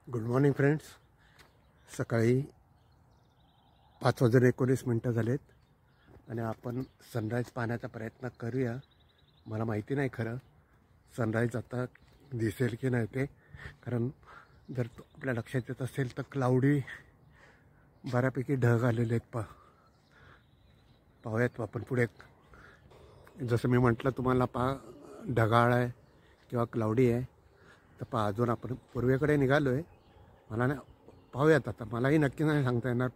Good morning friends. सकाळी 5:19 झालेत आणि आपण सनराईज पाहण्याचा प्रयत्न करूया. मला माहिती नाही खरं सनराईज आता दिसेल की नाही ते, कारण जर आपल्या लक्षात येत असेल तर क्लाउडी बऱ्यापैकी ढग आलेले आहेत. पाहूयात आपण पुढे. जसं मी म्हटलं तुम्हाला, ढगाळ आहे किंवा क्लाउडी आहे. तर अजून आपण पूर्वेकडे निघालो आहे. मला नाही पाहूयात आता. मलाही नक्की नाही सांगता येणार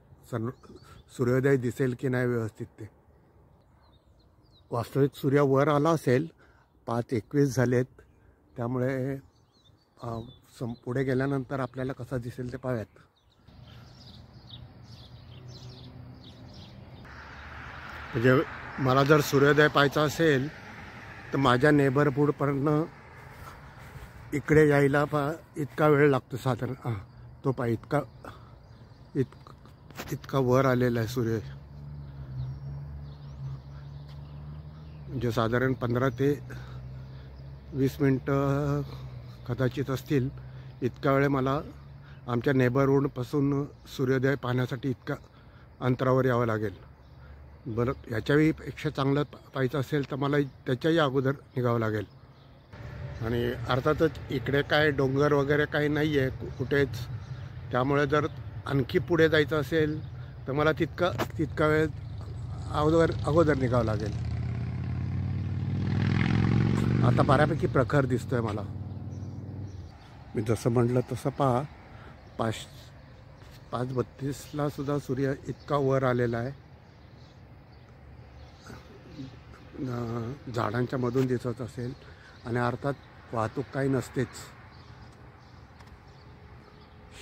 सूर्योदय दिसेल की नाही व्यवस्थित ते. वास्तविक सूर्य वर आला असेल. 5:21 झालेत, त्यामुळे पुढे गेल्यानंतर आपल्याला कसा दिसेल ते पाहूयात. म्हणजे मला जर सूर्योदय पाहायचा असेल तर माझ्या नेबरहूडपर्यंत इकडे यायला इतका वेळ लागतो साधारण. तो इतका वर आलेला आहे सूर्य. म्हणजे साधारण 15 ते 20 मिनटं कदाचित असतील. इतका वेळ मला आमच्या नेबरहूडपासून सूर्योदय पाहण्यासाठी इतका अंतरावर यावं लागेल. बरं, याच्याही पेक्षा चांगलं पाहायचं असेल तर मला त्याच्याही अगोदर निघावं लागेल. आणि अर्थातच इकडे काय डोंगर वगैरे काही नाही आहे कुठेच. त्यामुळे जर आणखी पुढे जायचं असेल तर मला तितका वेळ अगोदर निघावं लागेल. आता बऱ्यापैकी प्रखर दिसतोय मला. मी जसं म्हटलं तसं 5:32ला सुद्धा सूर्य इतका वर आलेला आहे. झाडांच्या मधून दिसत असेल आणि अर्थात वाहतूक काही नसतेच.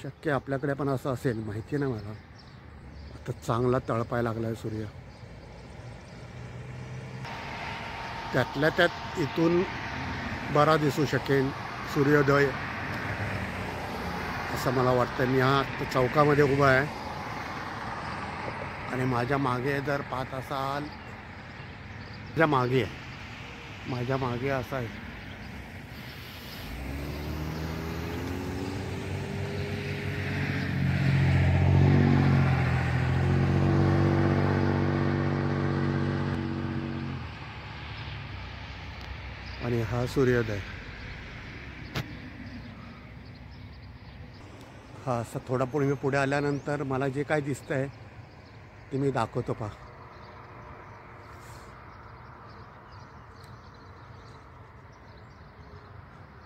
शक्य आपल्याकडे पण असं असेल, माहिती नाही मला. आता चांगला तळपाय लागला आहे सूर्य. त्यातल्या त्यात इथून बरा दिसू शकेल सूर्योदय असं मला वाटतं. मी हा चौकामध्ये उभा आहे आणि माझ्या मागे जर पाहत असाल, माझ्या मागे असा आहे. आणि हा सूर्योदय. हा असं थोडा पुढे आल्यानंतर मला जे काय दिसतंय ते मी दाखवतो. पहा,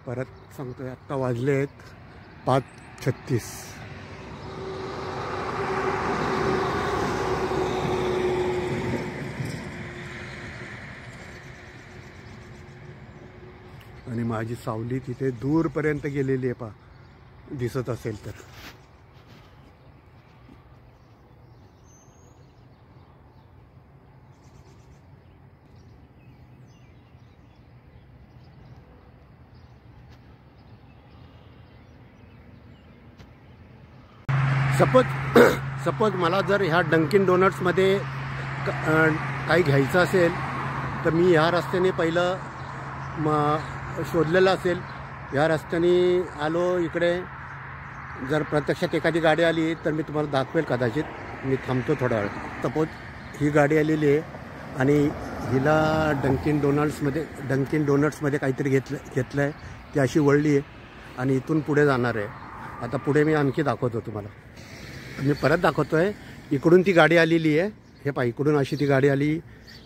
परत सांगतोय. आत्ता वाजलेत 5:36. आणि माझी सावली तिथे दूरपर्यंत गेलेली आहे. पहा, दिसत असेल तर. सपोज मला जर ह्या डंकिन डोनट्समध्ये काही घ्यायचं असेल तर मी ह्या रस्त्याने पहिलं शोधलेलं असेल. या रस्त्याने आलो इकडे. जर प्रत्यक्षात एखादी गाडी आली तर मी तुम्हाला दाखवेल कदाचित. मी थांबतो थोडा वेळ. सपोज ही गाडी आलेली आहे आणि हिला डंकिन डोनट्समध्ये काहीतरी घेतलं आहे. ती अशी वळली आहे आणि इथून पुढे जाणार आहे. आता पुढे मी आणखी दाखवतो तुम्हाला. मी परत दाखवतो आहे. इकडून ती गाडी आलेली आहे. हे पहा, इकडून अशी ती गाडी आली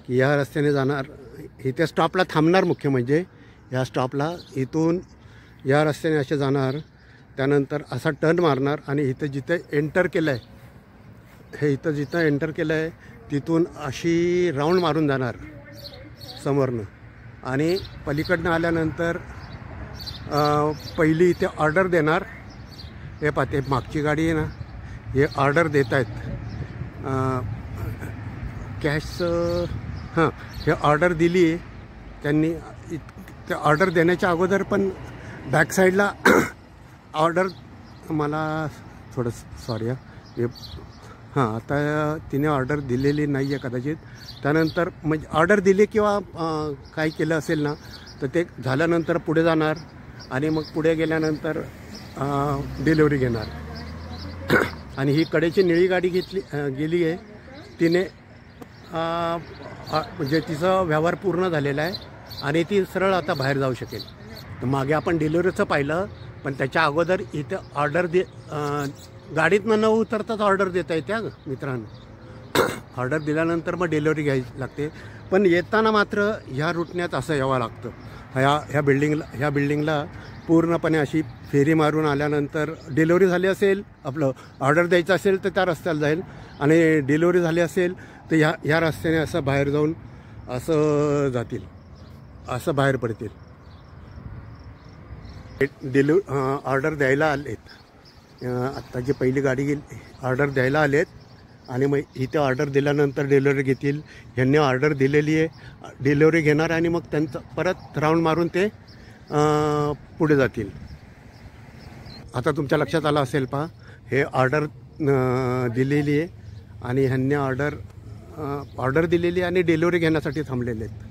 की या रस्त्याने जाणार. इथे स्टॉपला थांबणार. मुख्य म्हणजे या स्टॉपला इथून या रस्त्याने असे जाणार. त्यानंतर असा टर्न मारणार आणि इथं जिथे एंटर केलं आहे, जिथं एंटर केलं आहे तिथून अशी राऊंड मारून जाणार समोरनं. आणि पलीकडनं आल्यानंतर पहिली इथे ऑर्डर देणार. हे पाहते, मागची गाडी आहे ना, हे ऑर्डर देत आहेत कॅश. हां, हे ऑर्डर दिली आहे त्यांनी. ते ऑर्डर देण्याच्या अगोदर पण बॅक साईडला ऑर्डर, मला थोडं सॉरी हां, आता तिने ऑर्डर दिलेली नाही आहे कदाचित. त्यानंतर म्हणजे ऑर्डर दिली किंवा काय केलं असेल ना, तर ते झाल्यानंतर पुढे जाणार आणि मग पुढे गेल्यानंतर डिलिव्हरी घेणार. आणि ही कडेची निळी गाडी गेली आहे, तिने म्हणजे तिचा व्यवहार पूर्ण झालेला आहे आणि ती सरळ आता बाहेर जाऊ शकेल. तर मागे आपण डिलिव्हरीचं पाहिलं, पण त्याच्या अगोदर इथं ऑर्डर गाडीतनं न उतरताच ऑर्डर देता येत्या मित्रांनो. ऑर्डर दिल्यानंतर मग डिलिव्हरी घ्यायची लागते. पण येताना मात्र ह्या रूटण्यात असं यावं लागतं. ह्या बिल्डिंगला पूर्णपणे अशी फेरी मारून आल्यानंतर डिलिव्हरी झाली असेल, आपलं ऑर्डर द्यायचं असेल तर त्या रस्त्याला जाईल, आणि डिलिव्हरी झाली असेल तर ह्या रस्त्याने असं बाहेर जाऊन असं जातील, असं बाहेर पडतील. ऑर्डर द्यायला आलेत, आत्ता जी पहिली गाडी गेली ऑर्डर द्यायला आलेत, आणि मग इथे ऑर्डर दिल्यानंतर डिलिव्हरी घेतील. ह्यांनी ऑर्डर दिलेली आहे, डिलिव्हरी घेणार आणि मग त्यांचं परत राऊंड मारून ते पुढे जातील. आता तुमच्या लक्षात आलं असेल पहा, हे ऑर्डर दिलेली आहे आणि ह्यांनी ऑर्डर दिलेली आणि डिलिव्हरी घेण्यासाठी थांबलेले आहेत.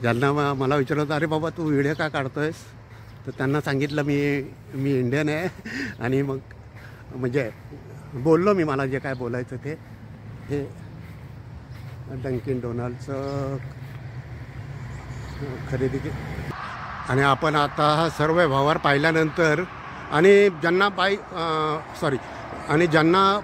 ज्यांना मला विचारलं होतं, अरे बाबा तू व्हिडिओ का काढतोयस, तर त्यांना सांगितलं मी इंडियन आहे, आणि मग म्हणजे बोललो मी मला जे काय बोलायचं ते. हे डंकिन डोनाल्डचं खरेदी आणि आपण आता हा सर्व व्यवहार पाहिल्यानंतर, आणि ज्यांना ज्यांना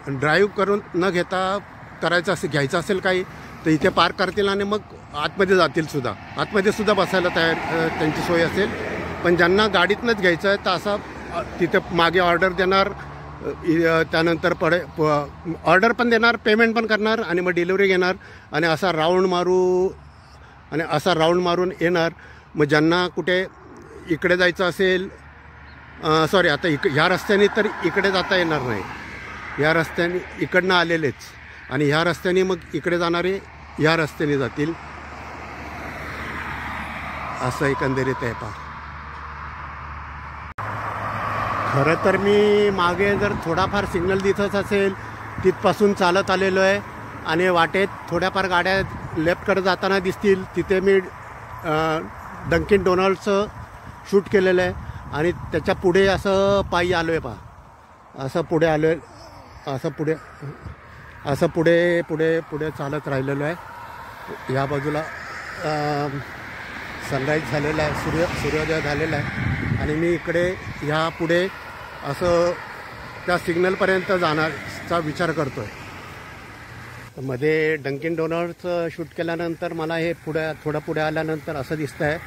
ड्राईव्ह करून न घेता करायचं असेल, घ्यायचं असेल काही, तर इथे पार्क करतील आणि मग आतमध्ये जातील सुद्धा, आतमध्ये सुद्धा बसायला त्यांची सोय असेल. पण ज्यांना गाडीतनंच घ्यायचं आहे तर असं तिथे मागे ऑर्डर देणार, त्यानंतर ऑर्डर पण देणार, पेमेंट पण करणार आणि मग डिलिव्हरी घेणार आणि असा राऊंड मारून येणार. मग ज्यांना कुठे इकडे जायचं असेल, आता ह्या रस्त्याने तर इकडे जाता येणार नाही, ह्या रस्त्याने इकडनं आलेलेच, आणि ह्या रस्त्याने मग इकडे जाणारे ह्या रस्त्याने जातील. असं एकंदरीत आहे पहा. खरं तर मी मागे जर थोडाफार सिग्नल दिसत असेल तिथपासून चालत आलेलो आहे, आणि वाटेत थोड्याफार गाड्या लेफ्टकडे जाताना दिसतील, तिथे मी डंकिन डोनाल्डचं शूट केलेलं आहे. आणि त्याच्या पुढे असं पायी आलो आहे पहा, असं पुढे आलो आहे, असं पुढे चालत राहिलेलो आहे. या बाजूला सनराईज झालेला आहे, सूर्योदय झालेला आहे, आणि मी इकडे ह्या पुढे असं त्या सिग्नलपर्यंत जाण्याचा विचार करतो आहे. मध्ये डंकिन डोनाल्डचं शूट केल्यानंतर मला हे थोडं पुढे आल्यानंतर असं दिसतं आहे,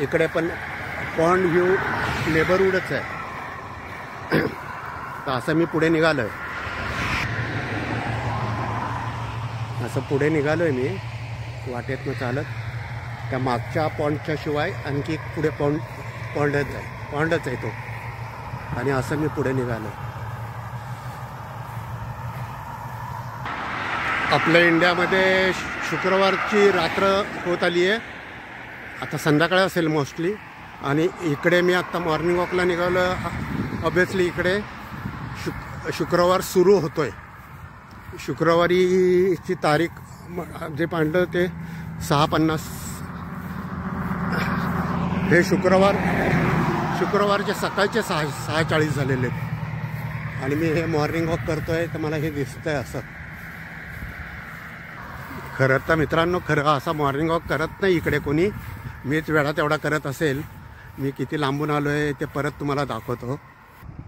इकडे पण पॉन्ड व्ह्यू नेबरहूडच आहे. तर असं मी पुढे निघालो आहे, मी वाटेतनं चालत. त्या मागच्या पॉन्डच्या शिवाय आणखी पुढे पॉन्डच आहे तो, आणि असं मी पुढे निघालो. आपल्या इंडियामध्ये शुक्रवारची रात्र होत आली आहे, आता संध्याकाळ असेल मोस्टली. आणि इकडे मी आत्ता मॉर्निंग वॉकला निघालो. ऑब्वियसली इकडे शुक्रवार सुरू होतो आहे. शुक्रवारीची तारीख जे पाहिलं ते 6:50. हे शुक्रवारचे सकाळचे 6:40 झालेले आहेत, आणि मी हे मॉर्निंग वॉक करतो आहे, तर मला हे दिसतं आहे असं. खरं तर मित्रांनो, असा मॉर्निंग वॉक करत नाही इकडे कोणी, मीच वेळा तेवढा करत असेल. मी किती लांबून आलो आहे ते परत तुम्हाला दाखवतो.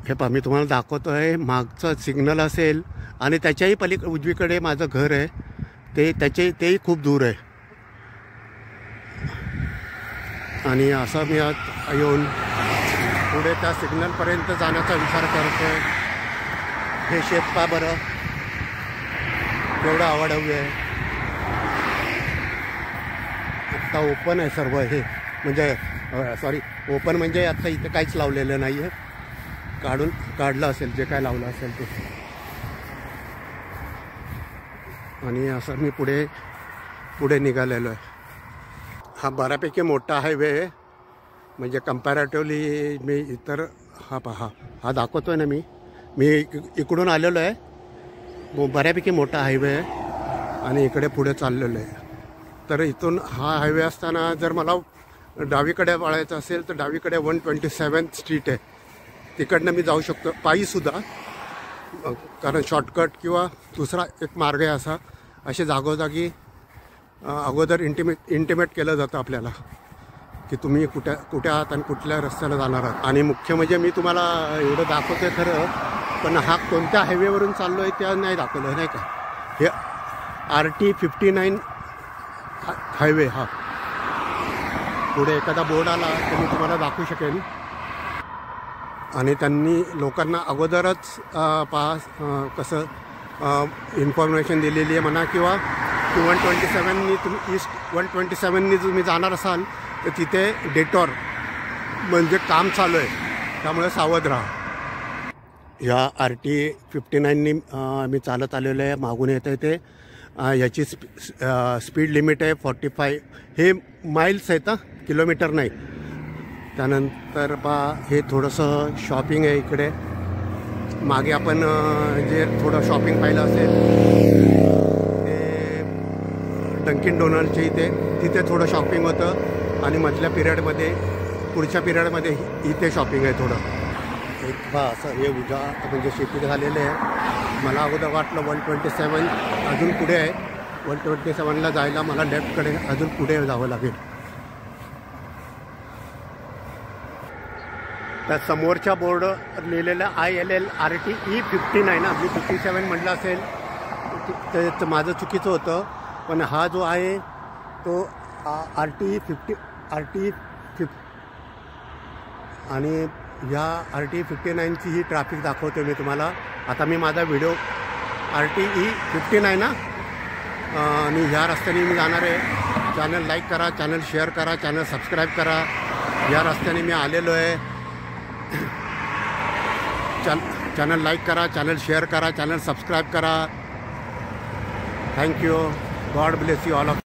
हे पहा, मी तुम्हाला दाखवतो आहे, मागचं सिग्नल असेल आणि त्याच्याही उजवीकडे माझं घर आहे, तेही खूप दूर आहे. आणि असं मी आज येऊन पुढे त्या सिग्नलपर्यंत जाण्याचा विचार करतो आहे. हे शेत पहा बरं, केवढं आवडव्य आहे. आत्ता ओपन आहे सर्व, हे म्हणजे ओपन म्हणजे आत्ता इथे काहीच लावलेलं नाही आहे, काढलं असेल जे काय लावलं असेल ते. आणि असं मी पुढे निघालेलो आहे. हा बऱ्यापैकी मोठा हायवे आहे, म्हणजे कम्पॅरेटिव्हली मी इतर हा दाखवतो आहे ना, मी इकडून आलेलो आहे. बऱ्यापैकी मोठा हायवे आहे आणि इकडे पुढे चाललेलो आहे. तर इथून हा हायवे असताना जर मला डावीकडे वळायचं असेल तर डावीकडे 127 स्ट्रीट आहे, तिकडनं मी जाऊ शकतो पायीसुद्धा, कारण शॉर्टकट किंवा दुसरा एक मार्ग आहे असा. असे जागोजागी अगोदर इंटिमेट केलं जातं आपल्याला की तुम्ही कुठे आहात आणि कुठल्या रस्त्याला जाणार आहात. आणि मुख्य म्हणजे मी तुम्हाला एवढं दाखवतो आहे खरं, पण हा कोणत्या हायवेवरून चाललो आहे त्या नाही दाखवलं नाही का. हे RT59 हायवे, हा पुढे एखादा बोर्ड आला तर मी तुम्हाला दाखवू शकेन. आणि त्यांनी लोकांना अगोदरच कसं इन्फॉर्मेशन दिलेली आहे म्हणा, किंवा 127नी तुम्ही ईस्ट 127नी तुम्ही जाणार असाल तर तिथे डेटॉर म्हणजे काम चालू आहे, त्यामुळे सावध राहा. ह्या RT59नी मी चालत आलेलो आहे, मागून येत आहे ते. याची स्पीड लिमिट आहे 45. हे माईल्स आहेत ना, किलोमीटर नाही. त्यानंतर हे थोडंसं शॉपिंग आहे इकडे. मागे आपण जे थोडं शॉपिंग पाहिलं असेल ते डंकिन डोनल्डच्या तिथे थोडं शॉपिंग होतं. आणि मधल्या पिरियडमध्ये, पुढच्या पिरियडमध्ये इथे शॉपिंग आहे थोडं. एक असं हे उजा म्हणजे शिफ्ट झालेलं आहे. मला अगोदर वाटलं 127 अजून पुढे आहे. 127ला जायला मला लेफ्टकडे अजून पुढे जावं लागेल. त्या समोरच्या बोर्ड लिहिलेलं ILL RTE59 ना, मी 57 म्हटलं असेल तर माझं चुकीचं होतं. पण हा जो आहे तो RTE50 आणि ह्या RTE59ची ही ट्रॅफिक दाखवतो मी तुम्हाला. आता मी माझा व्हिडिओ RTE59 ना, आणि ह्या रस्त्याने मी जाणार आहे. चॅनल लाईक करा, चॅनल शेअर करा, चॅनल सबस्क्राईब करा. या रस्त्याने मी आलेलो आहे. चॅनल लाईक करा, चॅनल शेअर करा, चॅनल सबस्क्राईब करा. Thank you. God bless you all of.